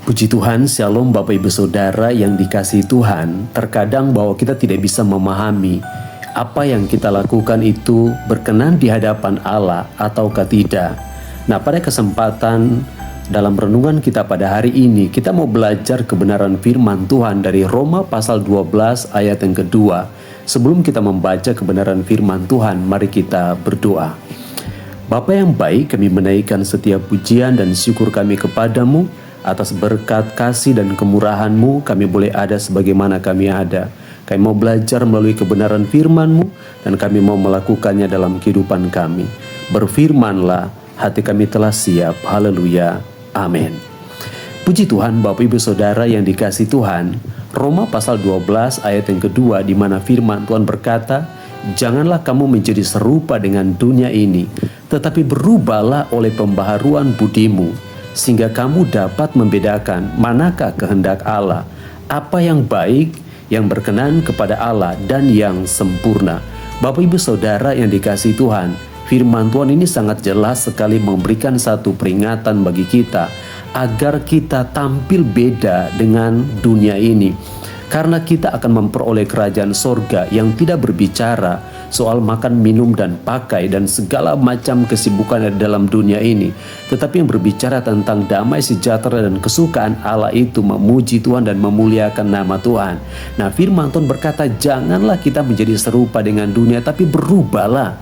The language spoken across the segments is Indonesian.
Puji Tuhan, Shalom Bapak Ibu Saudara yang dikasihi Tuhan. Terkadang bahwa kita tidak bisa memahami apa yang kita lakukan itu berkenan di hadapan Allah ataukah tidak. Nah, pada kesempatan dalam renungan kita pada hari ini, kita mau belajar kebenaran firman Tuhan dari Roma pasal 12 ayat yang kedua. Sebelum kita membaca kebenaran firman Tuhan, mari kita berdoa. Bapa yang baik, kami menaikkan setiap pujian dan syukur kami kepadamu. Atas berkat kasih dan kemurahan-Mu, kami boleh ada sebagaimana kami ada. Kami mau belajar melalui kebenaran firman-Mu, dan kami mau melakukannya dalam kehidupan kami. Berfirmanlah, hati kami telah siap. Haleluya. Amin. Puji Tuhan, Bapak Ibu Saudara yang dikasihi Tuhan. Roma pasal 12 ayat yang kedua, di mana firman Tuhan berkata, janganlah kamu menjadi serupa dengan dunia ini, tetapi berubahlah oleh pembaharuan budimu, sehingga kamu dapat membedakan manakah kehendak Allah, apa yang baik, yang berkenan kepada Allah, dan yang sempurna. Bapak Ibu Saudara yang dikasihi Tuhan, firman Tuhan ini sangat jelas sekali memberikan satu peringatan bagi kita, agar kita tampil beda dengan dunia ini. Karena kita akan memperoleh kerajaan sorga yang tidak berbicara soal makan, minum, dan pakai, dan segala macam kesibukan di dalam dunia ini. Tetapi yang berbicara tentang damai sejahtera dan kesukaan Allah itu memuji Tuhan dan memuliakan nama Tuhan. Nah, firman Tuhan berkata, janganlah kita menjadi serupa dengan dunia, tapi berubahlah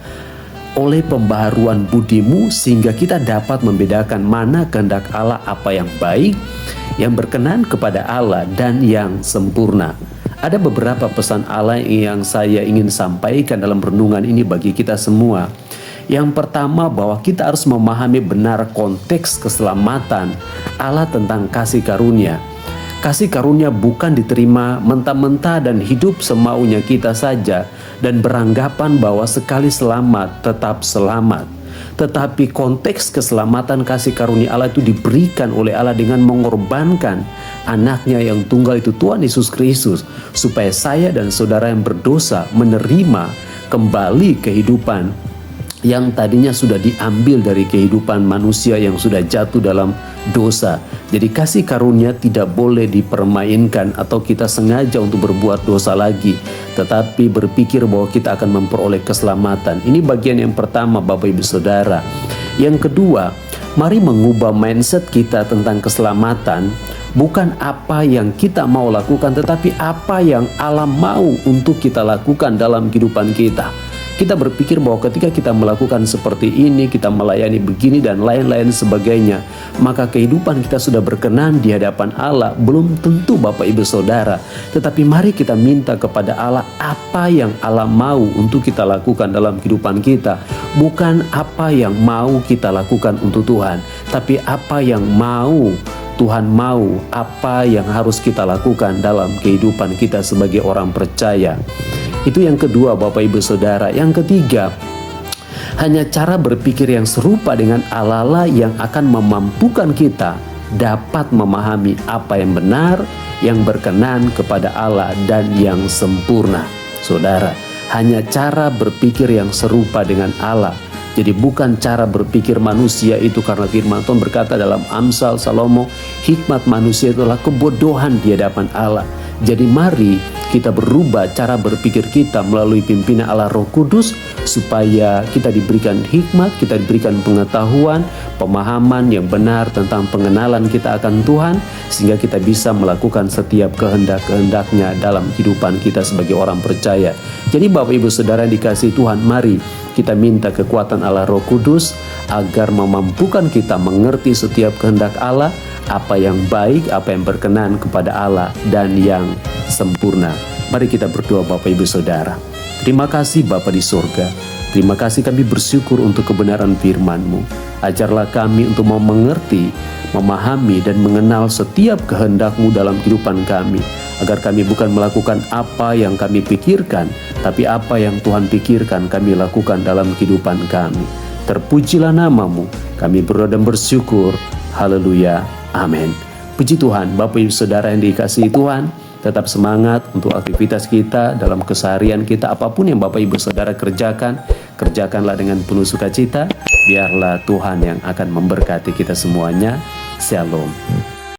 oleh pembaharuan budimu, sehingga kita dapat membedakan mana kehendak Allah, apa yang baik, yang berkenan kepada Allah, dan yang sempurna. Ada beberapa pesan Allah yang saya ingin sampaikan dalam renungan ini bagi kita semua. Yang pertama, bahwa kita harus memahami benar konteks keselamatan Allah tentang kasih karunia. Kasih karunia bukan diterima mentah-mentah dan hidup semaunya kita saja, dan beranggapan bahwa sekali selamat tetap selamat. Tetapi konteks keselamatan kasih karunia Allah itu diberikan oleh Allah dengan mengorbankan anaknya yang tunggal, itu Tuhan Yesus Kristus, supaya saya dan saudara yang berdosa menerima kembali kehidupan yang tadinya sudah diambil dari kehidupan manusia yang sudah jatuh dalam dosa. Jadi kasih karunia tidak boleh dipermainkan atau kita sengaja untuk berbuat dosa lagi, tetapi berpikir bahwa kita akan memperoleh keselamatan. Ini bagian yang pertama, Bapak Ibu Saudara. Yang kedua, mari mengubah mindset kita tentang keselamatan. Bukan apa yang kita mau lakukan, tetapi apa yang Allah mau untuk kita lakukan dalam kehidupan kita. Kita berpikir bahwa ketika kita melakukan seperti ini, kita melayani begini dan lain-lain sebagainya, maka kehidupan kita sudah berkenan di hadapan Allah. Belum tentu, Bapak Ibu Saudara. Tetapi mari kita minta kepada Allah apa yang Allah mau untuk kita lakukan dalam kehidupan kita. Bukan apa yang mau kita lakukan untuk Tuhan, tapi apa yang mau Tuhan mau, apa yang harus kita lakukan dalam kehidupan kita sebagai orang percaya. Itu yang kedua, Bapak Ibu Saudara. Yang ketiga, hanya cara berpikir yang serupa dengan Allah lah yang akan memampukan kita dapat memahami apa yang benar, yang berkenan kepada Allah, dan yang sempurna. Saudara, hanya cara berpikir yang serupa dengan Allah. Jadi bukan cara berpikir manusia itu, karena firman Tuhan berkata dalam Amsal Salomo, hikmat manusia itulah kebodohan di hadapan Allah. Jadi mari kita berubah cara berpikir kita melalui pimpinan Allah Roh Kudus, supaya kita diberikan hikmat, kita diberikan pengetahuan, pemahaman yang benar tentang pengenalan kita akan Tuhan, sehingga kita bisa melakukan setiap kehendak-kehendaknya dalam kehidupan kita sebagai orang percaya. Jadi Bapak Ibu Saudara yang dikasihi Tuhan, mari kita minta kekuatan Allah Roh Kudus agar memampukan kita mengerti setiap kehendak Allah, apa yang baik, apa yang berkenan kepada Allah, dan yang sempurna. Mari kita berdoa, Bapak Ibu Saudara. Terima kasih Bapa di surga. Terima kasih, kami bersyukur untuk kebenaran firman-Mu. Ajarlah kami untuk mau mengerti, memahami, dan mengenal setiap kehendak-Mu dalam kehidupan kami, agar kami bukan melakukan apa yang kami pikirkan, tapi apa yang Tuhan pikirkan kami lakukan dalam kehidupan kami. Terpujilah nama-Mu. Kami berdoa dan bersyukur. Haleluya. Amin. Puji Tuhan. Bapak Ibu Saudara yang dikasihi Tuhan, tetap semangat untuk aktivitas kita dalam keseharian kita. Apapun yang Bapak Ibu Saudara kerjakan, kerjakanlah dengan penuh sukacita. Biarlah Tuhan yang akan memberkati kita semuanya. Shalom.